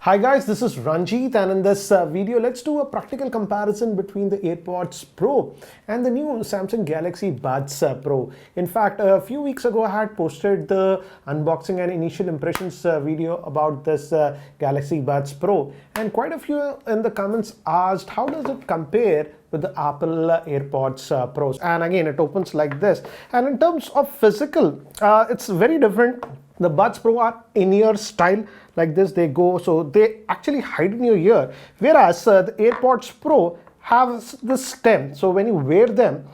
Hi guys, this is Ranjit, and in this video let's do a practical comparison between the AirPods Pro and the new Samsung Galaxy Buds Pro. In fact, a few weeks ago I had posted the unboxing and initial impressions video about this Galaxy Buds Pro, and quite a few in the comments asked how does it compare with the Apple Airpods Pros. And again, it opens like this, and in terms of physical, it's very different. The Buds Pro are in-ear style, like this they go, so they actually hide in your ear, whereas the AirPods Pro have this stem, so when you wear them,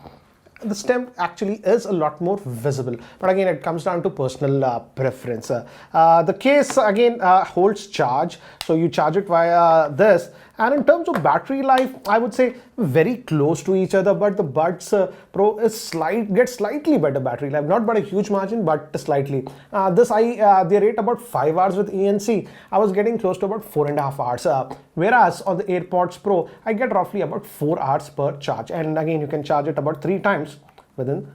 the stem actually is a lot more visible. But again, it comes down to personal preference. The case again holds charge, so you charge it via this. And in terms of battery life, I would say very close to each other, but the Buds Pro is gets slightly better battery life, not by a huge margin, but slightly. They rate about 5 hours with ENC. I was getting close to about 4.5 hours. Whereas on the AirPods Pro, I get roughly about 4 hours per charge. And again, you can charge it about 3 times within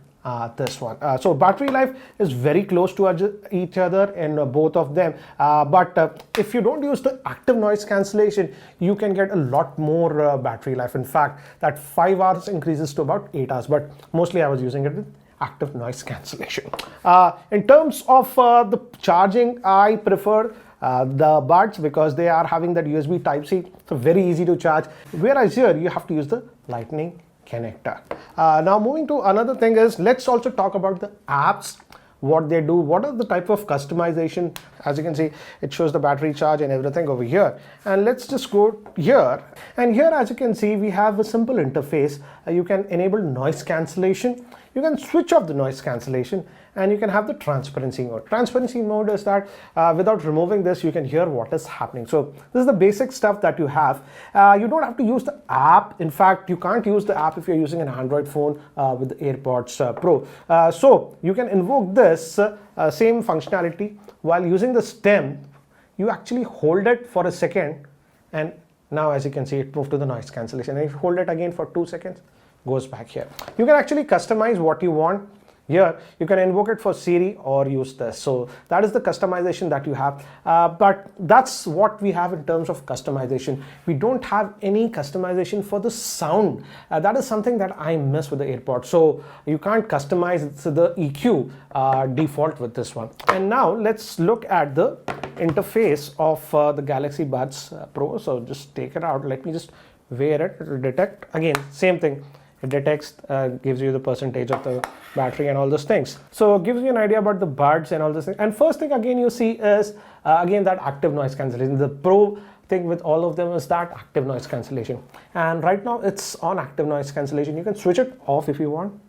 this one. So battery life is very close to each other in both of them, but if you don't use the active noise cancellation, you can get a lot more battery life. In fact, that 5 hours increases to about 8 hours, but mostly I was using it with active noise cancellation. In terms of the charging, I prefer the Buds because they are having that USB Type-C, so very easy to charge, whereas here you have to use the Lightning connector. Now moving to another thing is, let's also talk about the apps, what they do, what are the type of customization. As you can see, it shows the battery charge and everything over here, and let's just go here, and here as you can see we have a simple interface. You can enable noise cancellation, you can switch off the noise cancellation, and you can have the transparency mode. Transparency mode is that without removing this, you can hear what is happening. So this is the basic stuff that you have. You don't have to use the app. In fact, you can't use the app if you're using an Android phone with the AirPods Pro. So you can invoke this same functionality while using the stem. You actually hold it for a second, and now as you can see, it moved to the noise cancellation. And if you hold it again for 2 seconds, goes back here. You can actually customize what you want. Here you can invoke it for Siri or use this. So that is the customization that you have, but that's what we have in terms of customization. We don't have any customization for the sound. That is something that I miss with the AirPods. So you can't customize the EQ default with this one. And now let's look at the interface of the Galaxy Buds Pro. So just take it out. Let me just wear it. It will detect. Again, same thing. It detects, gives you the percentage of the battery and all those things. So it gives you an idea about the buds and all this thing. And first thing again you see is again that active noise cancellation. The Pro thing with all of them is that active noise cancellation. And right now it's on active noise cancellation. You can switch it off if you want.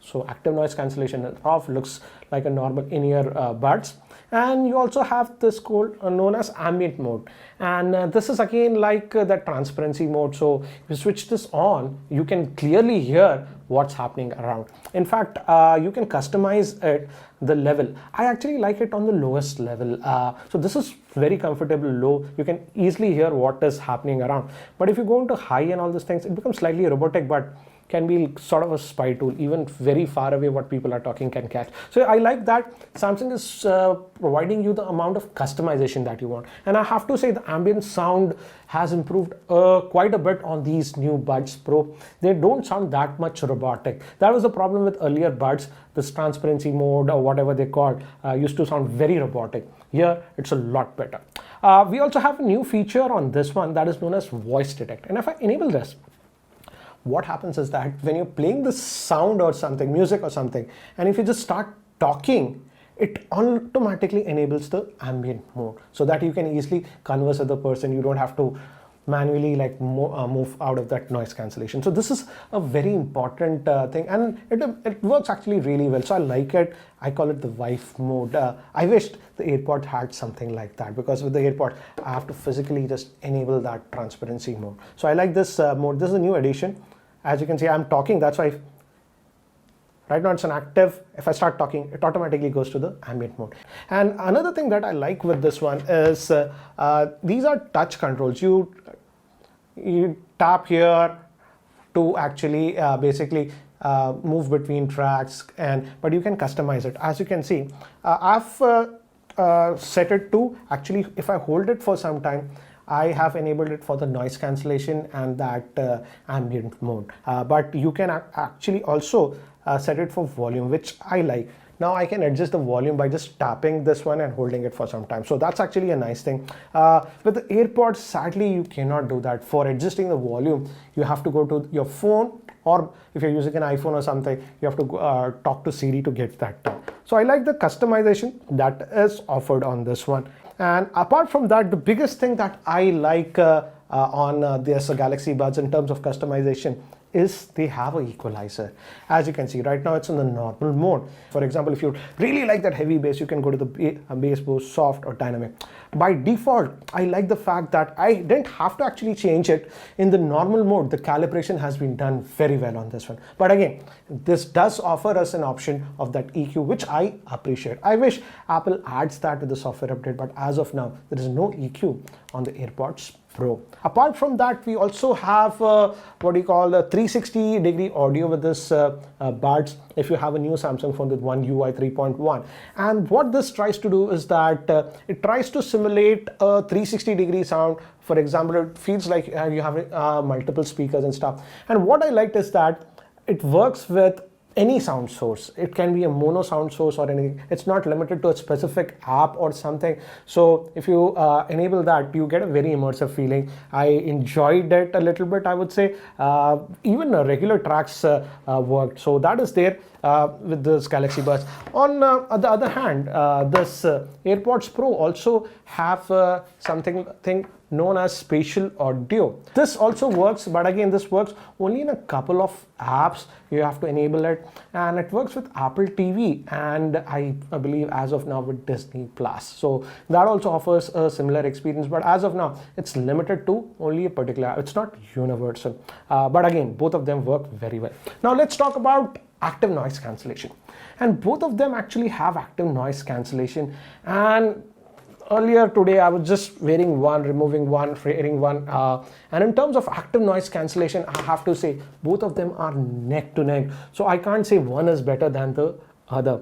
So active noise cancellation is off, looks like a normal in-ear buds. And you also have this called known as ambient mode, and this is again like that transparency mode. So if you switch this on, you can clearly hear what's happening around. In fact, you can customize it, the level. I actually like it on the lowest level. So this is very comfortable low. You can easily hear what is happening around. But if you go into high and all these things, it becomes slightly robotic, but can be sort of a spy tool. Even very far away what people are talking can catch. So I like that Samsung is providing you the amount of customization that you want. And I have to say the ambient sound has improved quite a bit on these new Buds Pro. They don't sound that much robotic. That was the problem with earlier Buds. This transparency mode or whatever they called used to sound very robotic. Here it's a lot better. We also have a new feature on this one that is known as voice detect. And if I enable this, what happens is that when you're playing the sound or something, music or something, and if you just start talking, it automatically enables the ambient mode so that you can easily converse with the person. You don't have to manually like move out of that noise cancellation. So this is a very important thing, and it works actually really well. So I like it. I call it the wife mode. I wished the AirPod had something like that, because with the AirPod I have to physically just enable that transparency mode. So I like this mode. This is a new addition. As you can see, I'm talking. That's why right now it's an active. If I start talking, it automatically goes to the ambient mode. And another thing that I like with this one is these are touch controls. You tap here to actually basically move between tracks, but you can customize it. As you can see, I've set it to actually, if I hold it for some time, I have enabled it for the noise cancellation and that ambient mode. But you can actually also set it for volume, which I like. Now I can adjust the volume by just tapping this one and holding it for some time. So that's actually a nice thing. With the AirPods, sadly, you cannot do that. For adjusting the volume, you have to go to your phone, or if you're using an iPhone or something, you have to talk to Siri to get that done. So I like the customization that is offered on this one. And apart from that, the biggest thing that I like on this Galaxy Buds in terms of customization is they have an equalizer. As you can see right now, it's in the normal mode. For example, if you really like that heavy bass, you can go to the bass boost, soft or dynamic. By default, I like the fact that I didn't have to actually change it. In the normal mode, the calibration has been done very well on this one. But again, this does offer us an option of that EQ, which I appreciate. I wish Apple adds that with the software update, but as of now, there is no EQ on the AirPods Pro. Apart from that, we also have what you call a 360-degree audio with this buds if you have a new Samsung phone with One UI 3.1. And what this tries to do is that it tries to simulate a 360-degree sound. For example, it feels like you have multiple speakers and stuff. And what I liked is that it works with any sound source. It can be a mono sound source or anything. It's not limited to a specific app or something. So if you enable that, you get a very immersive feeling. I enjoyed it a little bit, I would say. Even regular tracks worked. So that is there with this Galaxy Buds. On the other hand, this AirPods Pro also have something known as spatial audio. This also works, but again, this works only in a couple of apps. You have to enable it, and it works with Apple TV, and I believe as of now with Disney Plus. So that also offers a similar experience, but as of now, it's limited to only a particular app. It's not universal. But again, both of them work very well. Now let's talk about active noise cancellation. And both of them actually have active noise cancellation. And earlier today, I was just wearing one, removing one, wearing one. And in terms of active noise cancellation, I have to say both of them are neck to neck. So I can't say one is better than the other.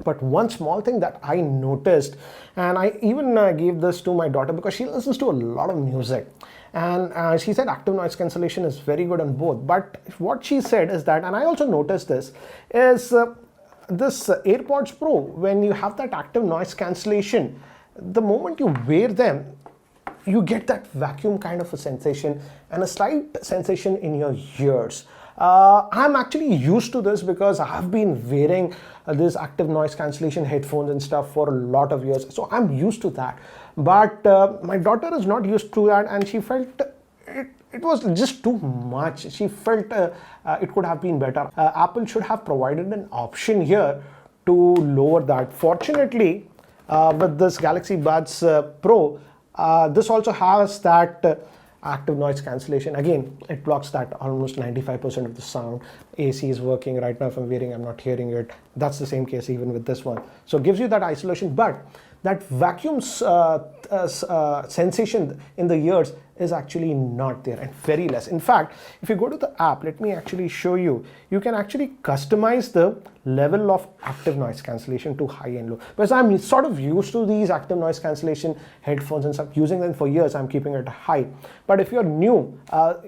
But one small thing that I noticed, and I even gave this to my daughter because she listens to a lot of music. And she said active noise cancellation is very good on both. But what she said is that, and I also noticed this, is this AirPods Pro, when you have that active noise cancellation, the moment you wear them, you get that vacuum kind of a sensation and a slight sensation in your ears. I'm actually used to this because I've been wearing this active noise cancellation headphones and stuff for a lot of years. So I'm used to that. But my daughter is not used to that, and she felt it was just too much. She felt it could have been better. Apple should have provided an option here to lower that. Fortunately, with this Galaxy Buds Pro, this also has that active noise cancellation. Again, it blocks that almost 95% of the sound. AC is working right now. If I'm wearing, I'm not hearing it. That's the same case even with this one. So it gives you that isolation, but that vacuum sensation in the ears is actually not there, and very less. In fact, if you go to the app, let me actually show you, you can actually customize the level of active noise cancellation to high and low. Because I'm sort of used to these active noise cancellation headphones and stuff, using them for years, I'm keeping it high. But if you're new,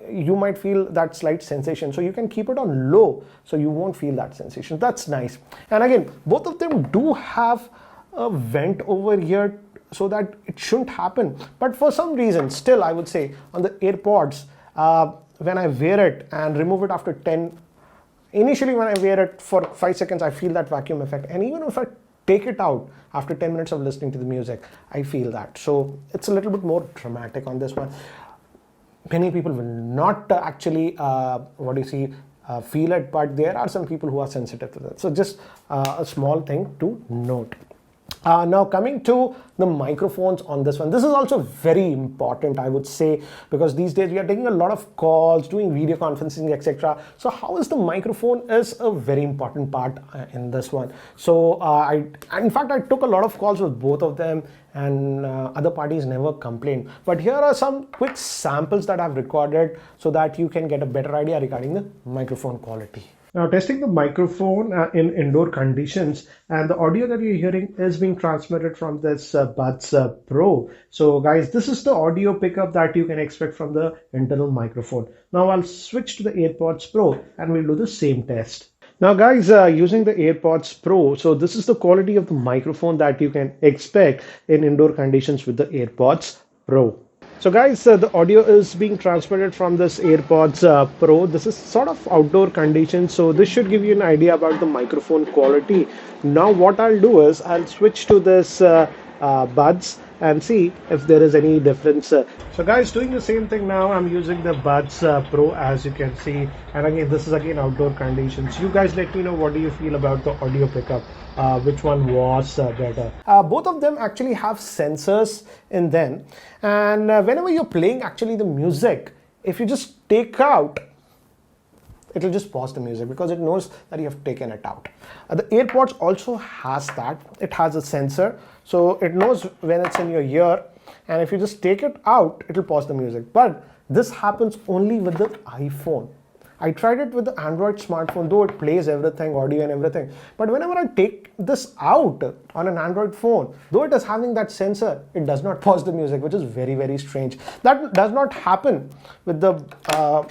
you might feel that slight sensation. So you can keep it on low, so you won't feel that sensation. That's nice. And again, both of them do have a vent over here, so that it shouldn't happen. But for some reason, still I would say on the AirPods, when I wear it and remove it after 10, initially when I wear it for 5 seconds, I feel that vacuum effect. And even if I take it out after 10 minutes of listening to the music, I feel that. So it's a little bit more dramatic on this one. Many people will not actually, feel it, but there are some people who are sensitive to that. So just a small thing to note. Now coming to the microphones on this one, this is also very important, I would say, because these days we are taking a lot of calls, doing video conferencing, etc. So how is the microphone is a very important part in this one. So in fact, I took a lot of calls with both of them, and other parties never complained. But here are some quick samples that I've recorded so that you can get a better idea regarding the microphone quality. Now testing the microphone in indoor conditions, and the audio that you're hearing is being transmitted from this Buds Pro. So guys, this is the audio pickup that you can expect from the internal microphone. Now I'll switch to the AirPods Pro and we'll do the same test. Now guys, using the AirPods Pro, so this is the quality of the microphone that you can expect in indoor conditions with the AirPods Pro. So guys, the audio is being transmitted from this AirPods Pro. This is sort of outdoor conditions, so this should give you an idea about the microphone quality. Now what I'll do is I'll switch to this Buds and see if there is any difference. So guys, doing the same thing now, I'm using the Buds Pro, as you can see, and again this is again outdoor conditions. You guys let me know what do you feel about the audio pickup. Which one was better? Both of them actually have sensors in them, and whenever you're playing actually the music, if you just take out, it will just pause the music because it knows that you have taken it out. The AirPods also has that. It has a sensor, so it knows when it's in your ear, and if you just take it out, it will pause the music. But this happens only with the iPhone. I tried it with the Android smartphone, though it plays everything, audio and everything. But whenever I take this out on an Android phone, though it is having that sensor, it does not pause the music, which is very, very strange. That does not happen with the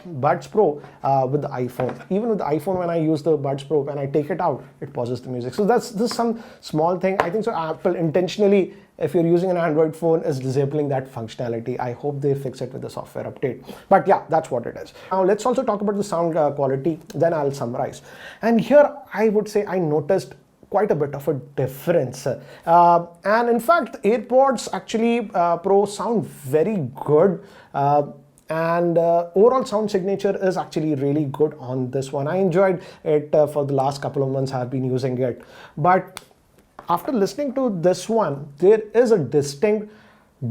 Buds Pro with the iPhone. Even with the iPhone, when I use the Buds Pro, when I take it out, it pauses the music. So this is some small thing. I think so Apple intentionally, if you're using an Android phone, is disabling that functionality. I hope they fix it with the software update. But yeah, that's what it is. Now let's also talk about the sound quality, then I'll summarize. And here I would say I noticed quite a bit of a difference. And in fact, AirPods actually Pro sound very good. And overall sound signature is actually really good on this one. I enjoyed it for the last couple of months I've been using it. But after listening to this one, there is a distinct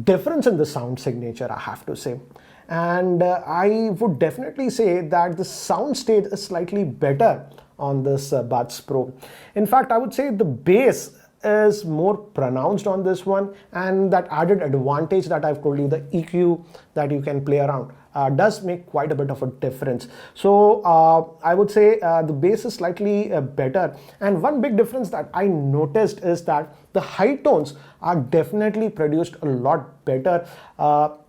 difference in the sound signature, I have to say. And I would definitely say that the sound state is slightly better on this Buds Pro. In fact, I would say the bass is more pronounced on this one, and that added advantage that I've told you, the EQ that you can play around, does make quite a bit of a difference. So I would say the bass is slightly better, and one big difference that I noticed is that the high tones are definitely produced a lot better.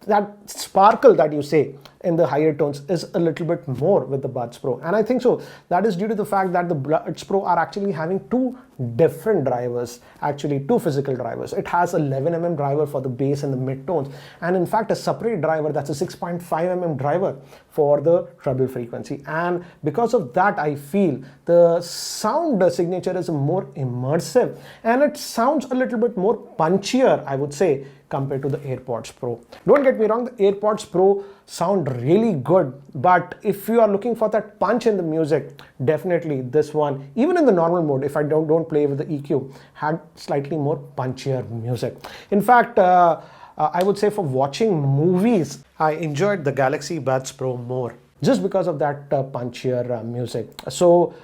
That sparkle that you say in the higher tones is a little bit more with the Buds Pro, and I think so that is due to the fact that the Buds Pro are actually having two different drivers, actually two physical drivers. It has a 11mm driver for the bass and the mid tones, and in fact a separate driver that's a 6.5mm driver for the treble frequency. And because of that, I feel the sound signature is more immersive, and it sounds a little bit more punchier, I would say, compared to the AirPods Pro. Don't get me wrong, the AirPods Pro sound really good, but if you are looking for that punch in the music, definitely this one, even in the normal mode, if I don't play with the EQ, had slightly more punchier music. In fact, I would say for watching movies, I enjoyed the Galaxy Buds Pro more just because of that punchier music. So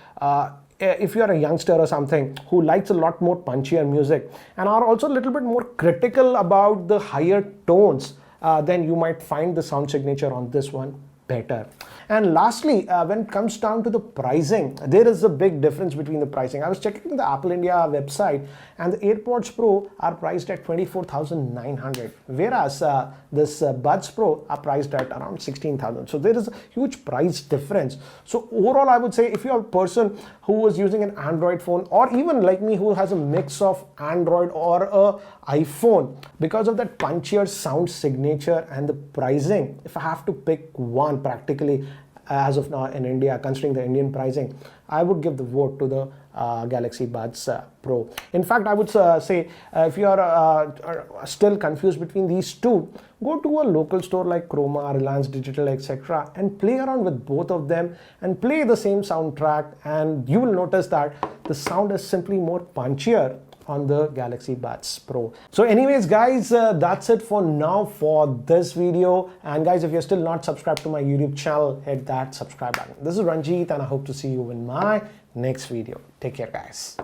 if you are a youngster or something who likes a lot more punchier music and are also a little bit more critical about the higher tones, then you might find the sound signature on this one better. And lastly, when it comes down to the pricing, there is a big difference between the pricing. I was checking the Apple India website, and the AirPods Pro are priced at 24,900, whereas this Buds Pro are priced at around 16,000. So there is a huge price difference. So overall, I would say if you are a person who is using an Android phone, or even like me who has a mix of Android or a iPhone, because of that punchier sound signature and the pricing, if I have to pick one practically as of now in India, considering the Indian pricing, I would give the vote to the Galaxy Buds Pro. In fact, I would say if you are still confused between these two, go to a local store like Chroma, Reliance Digital, etc. and play around with both of them and play the same soundtrack, and you will notice that the sound is simply more punchier on the Galaxy Buds Pro. So anyways guys, that's it for now for this video. And guys, if you're still not subscribed to my YouTube channel, hit that subscribe button. This is Ranjit, and I hope to see you in my next video. Take care guys.